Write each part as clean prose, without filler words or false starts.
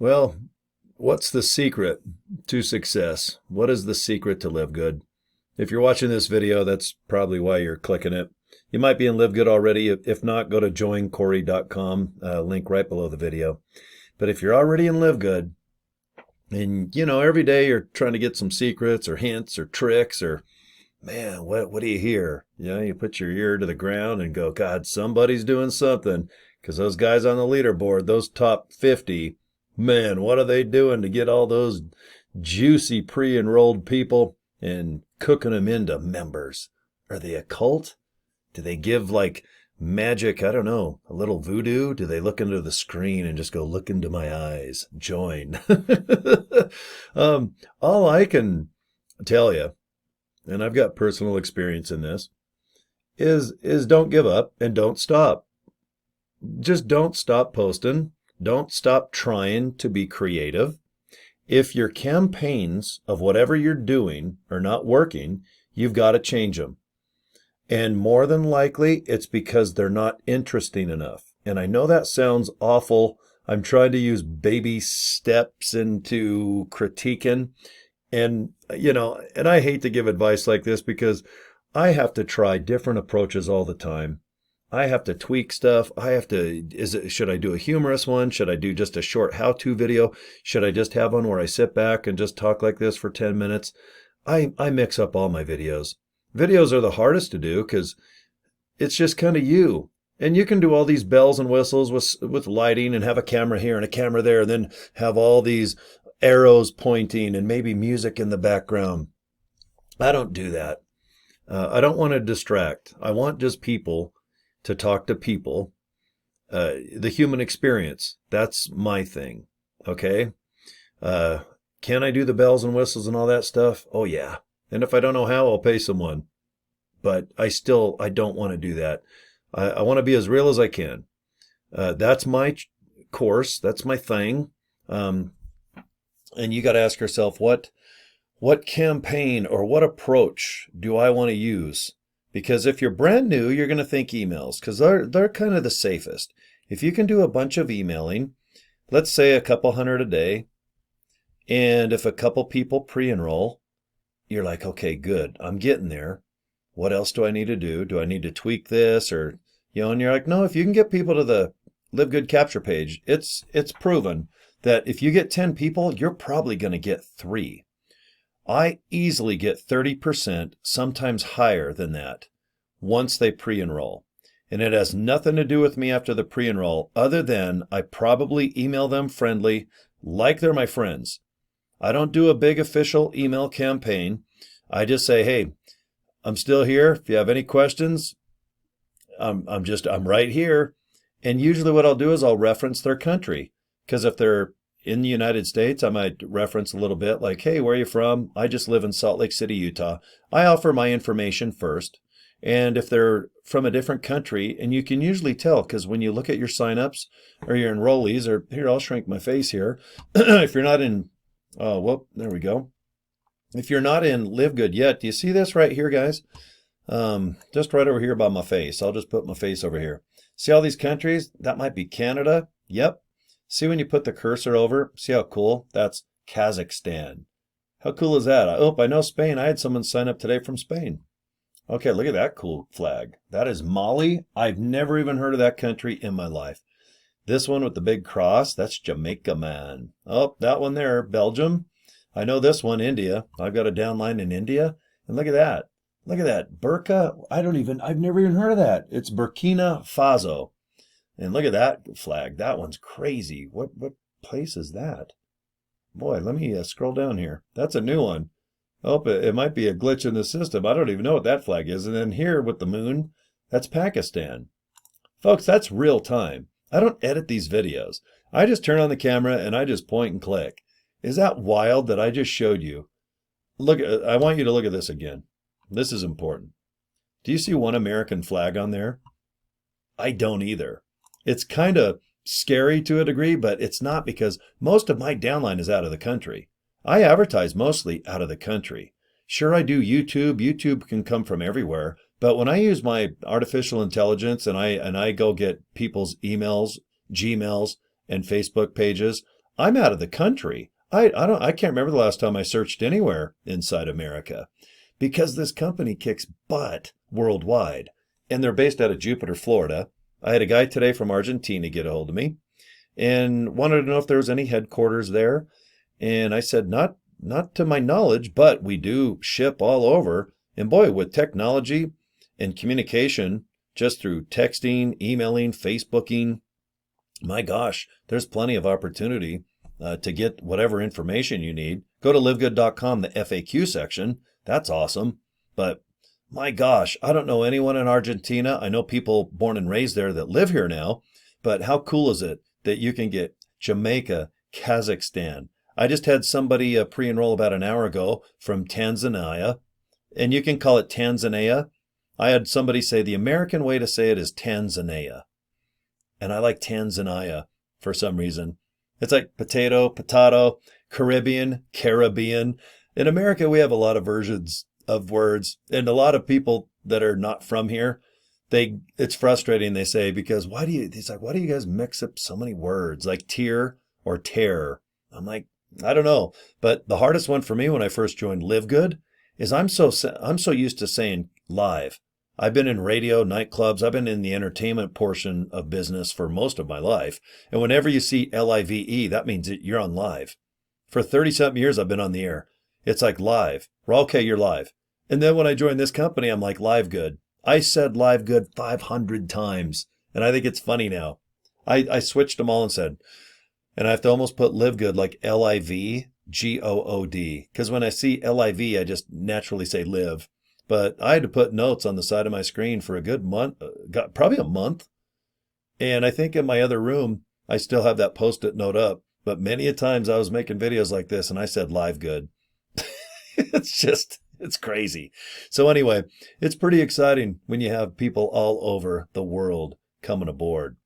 Well, what's the secret to success? What is the secret to Live Good? If you're watching this video, that's probably why you're clicking it. You might be in Live Good already. If not, go to joincorey.com, link right below the video. But if you're already in Live Good, and every day you're trying to get some secrets or hints or tricks or, man, what do you hear? You put your ear to the ground and go, God, somebody's doing something. Because those guys on the leaderboard, those top 50, man, what are they doing to get all those juicy pre-enrolled people and cooking them into members? Are they a cult? Do they give like magic, I don't know, a little voodoo? Do they look into the screen and just go, look into my eyes, join? All I can tell you, and I've got personal experience in this, is don't give up and don't stop. Just don't stop posting. Don't stop trying to be creative. If your campaigns of whatever you're doing are not working, you've got to change them. And more than likely, it's because they're not interesting enough. And I know that sounds awful. I'm trying to use baby steps into critiquing. And, and I hate to give advice like this because I have to try different approaches all the time. I have to tweak stuff. Should I do a humorous one? Should I do just a short how-to video? Should I just have one where I sit back and just talk like this for 10 minutes? I mix up all my videos. Videos are the hardest to do because it's just kind of you. And you can do all these bells and whistles with lighting and have a camera here and a camera there, and then have all these arrows pointing and maybe music in the background. I don't do that. I don't want to distract. I want just people to talk to people. The human experience, that's my thing. Okay? Can I do the bells and whistles and all that stuff? Oh, yeah. And if I don't know how, I'll pay someone. But I don't want to do that. I want to be as real as I can. That's my course. That's my thing. And you got to ask yourself, what campaign or what approach do I want to use? Because if you're brand new, you're going to think emails because they're kind of the safest. If you can do a bunch of emailing, let's say a couple hundred a day, and if a couple people pre-enroll, you're like, okay, good, I'm getting there. What else do I need to do? Do I need to tweak this? Or, and you're like, no, if you can get people to the Live Good capture page, it's proven that if you get 10 people, you're probably going to get 3. I easily get 30%, sometimes higher than that, once they pre-enroll. And it has nothing to do with me after the pre-enroll, other than I probably email them friendly, like they're my friends. I don't do a big official email campaign. I just say, hey, I'm still here. If you have any questions, I'm right here. And usually what I'll do is I'll reference their country. Because if they're in the United States, I might reference a little bit like, hey, where are you from? I just live in Salt Lake City, Utah. I offer my information first. And if they're from a different country, and you can usually tell because when you look at your signups or your enrollees, or here, I'll shrink my face here. If you're not in, there we go. If you're not in Live Good yet, do you see this right here, guys? Just right over here by my face. I'll just put my face over here. See all these countries? That might be Canada. Yep. See when you put the cursor over? See how cool? That's Kazakhstan. How cool is that? I know Spain. I had someone sign up today from Spain. Okay, look at that cool flag. That is Mali. I've never even heard of that country in my life. This one with the big cross, that's Jamaica, man. Oh, that one there, Belgium. I know this one, India. I've got a downline in India. And look at that. Look at that. Burqa. I've never even heard of that. It's Burkina Faso. And look at that flag. That one's crazy. What place is that? Boy, let me scroll down here. That's a new one. Oh, it might be a glitch in the system. I don't even know what that flag is. And then here with the moon, that's Pakistan. Folks, that's real time. I don't edit these videos. I just turn on the camera and I just point and click. Is that wild that I just showed you? Look, I want you to look at this again. This is important. Do you see one American flag on there? I don't either. It's kind of scary to a degree, but it's not because most of my downline is out of the country. I advertise mostly out of the country. Sure, I do YouTube. YouTube can come from everywhere. But when I use my artificial intelligence and I go get people's emails, Gmails, and Facebook pages, I'm out of the country. I can't remember the last time I searched anywhere inside America because this company kicks butt worldwide. And they're based out of Jupiter, Florida. I had a guy today from Argentina get a hold of me and wanted to know if there was any headquarters there. And I said, not to my knowledge, but we do ship all over. And boy, with technology and communication, just through texting, emailing, Facebooking, my gosh, there's plenty of opportunity to get whatever information you need. Go to livegood.com, the FAQ section. That's awesome. But my gosh, I don't know anyone in Argentina. I know people born and raised there that live here now. But how cool is it that you can get Jamaica, Kazakhstan? I just had somebody pre-enroll about an hour ago from Tanzania, and you can call it Tanzania. I had somebody say the American way to say it is Tanzania. And I like Tanzania for some reason. It's like potato, potato, Caribbean. In America, we have a lot of versions of words, and a lot of people that are not from here, it's frustrating, they say, because why do you guys mix up so many words like tier or terror? I'm like, I don't know. But the hardest one for me when I first joined LiveGood is I'm so used to saying live. I've been in radio, nightclubs. I've been in the entertainment portion of business for most of my life. And whenever you see LIVE, that means that you're on live. For 30-something years, I've been on the air. It's like live. Well, okay, you're live. And then when I joined this company, I'm like, LiveGood. I said LiveGood 500 times. And I think it's funny now. I switched them all and said, and I have to almost put LiveGood like LIVGOOD. Because when I see LIV, I just naturally say live. But I had to put notes on the side of my screen for a good month, probably a month. And I think in my other room, I still have that Post-it note up. But many a times I was making videos like this and I said LiveGood. It's crazy. So anyway, it's pretty exciting when you have people all over the world coming aboard.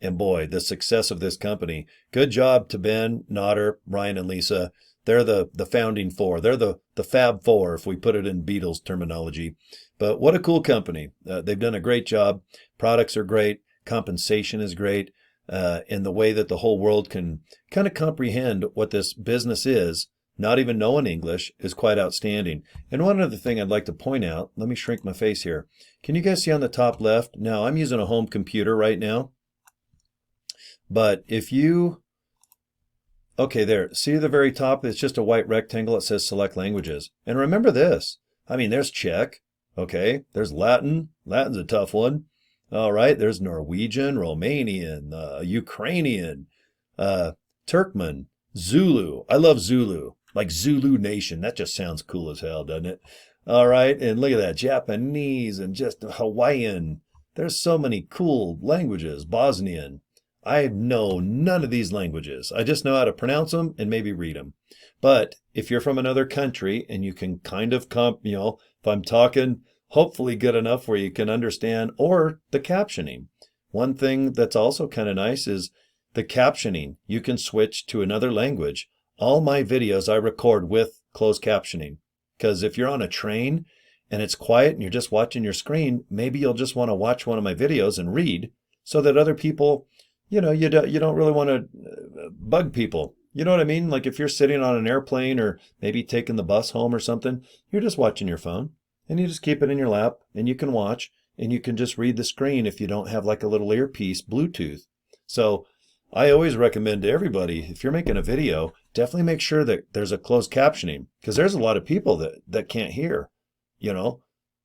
And boy, the success of this company. Good job to Ben, Nodder, Ryan, and Lisa. They're the founding four. They're the Fab Four, if we put it in Beatles terminology. But what a cool company. They've done a great job. Products are great. Compensation is great. And the way that the whole world can kind of comprehend what this business is, not even knowing English, is quite outstanding. And one other thing I'd like to point out, let me shrink my face here. Can you guys see on the top left? Now, I'm using a home computer right now. But if you, okay, there, see the very top, it's just a white rectangle. It says select languages. And remember this, I mean, there's Czech, okay, there's Latin. Latin's a tough one. All right, there's Norwegian, Romanian, Ukrainian, Turkmen, Zulu. I love Zulu, like Zulu Nation. That just sounds cool as hell, doesn't it? All right, and look at that, Japanese and just Hawaiian. There's so many cool languages, Bosnian. I know none of these languages. I just know how to pronounce them and maybe read them. But if you're from another country and you can kind of, if I'm talking hopefully good enough where you can understand, or the captioning. One thing that's also kind of nice is the captioning. You can switch to another language. All my videos I record with closed captioning. Because if you're on a train and it's quiet and you're just watching your screen, maybe you'll just want to watch one of my videos and read so that other people, you don't really want to bug people. You know what I mean? Like if you're sitting on an airplane or maybe taking the bus home or something, you're just watching your phone and you just keep it in your lap and you can watch and you can just read the screen if you don't have like a little earpiece, Bluetooth. So I always recommend to everybody, if you're making a video, definitely make sure that there's a closed captioning because there's a lot of people that can't hear,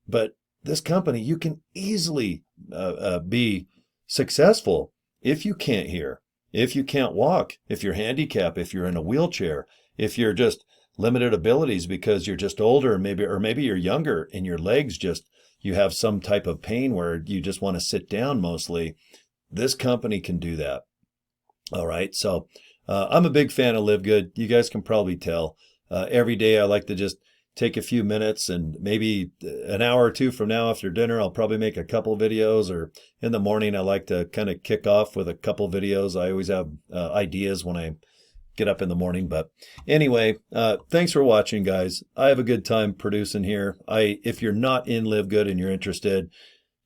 but this company, you can easily be successful if you can't hear, if you can't walk, if you're handicapped, if you're in a wheelchair, if you're just limited abilities because you're just older, or maybe you're younger and your legs you have some type of pain where you just want to sit down mostly. This company can do that. All right. So I'm a big fan of LiveGood. You guys can probably tell. Every day I like to just take a few minutes and maybe an hour or two from now after dinner, I'll probably make a couple videos, or in the morning, I like to kind of kick off with a couple videos. I always have ideas when I get up in the morning. But anyway, thanks for watching, guys. I have a good time producing here. If you're not in LiveGood and you're interested,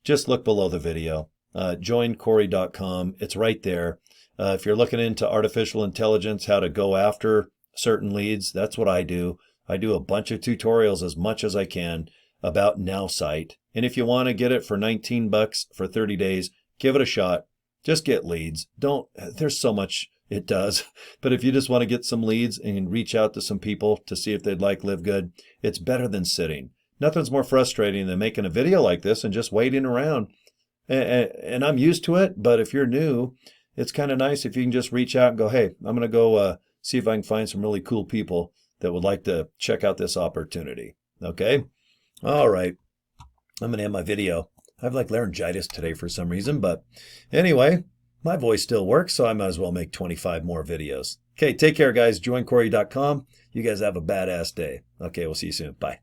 just look below the video. Joincorey.com. It's right there. If you're looking into artificial intelligence, how to go after certain leads, that's what I do. I do a bunch of tutorials as much as I can about Nowsite. And if you want to get it for $19 for 30 days, give it a shot. Just get leads. There's so much it does. But if you just want to get some leads and reach out to some people to see if they'd like LiveGood, it's better than sitting. Nothing's more frustrating than making a video like this and just waiting around. And I'm used to it, but if you're new, it's kind of nice if you can just reach out and go, hey, I'm going to go see if I can find some really cool people that would like to check out this opportunity. Okay? All right. I'm going to end my video. I have like laryngitis today for some reason, but anyway, my voice still works, so I might as well make 25 more videos. Okay, take care, guys. JoinCorey.com. You guys have a badass day. Okay, we'll see you soon. Bye.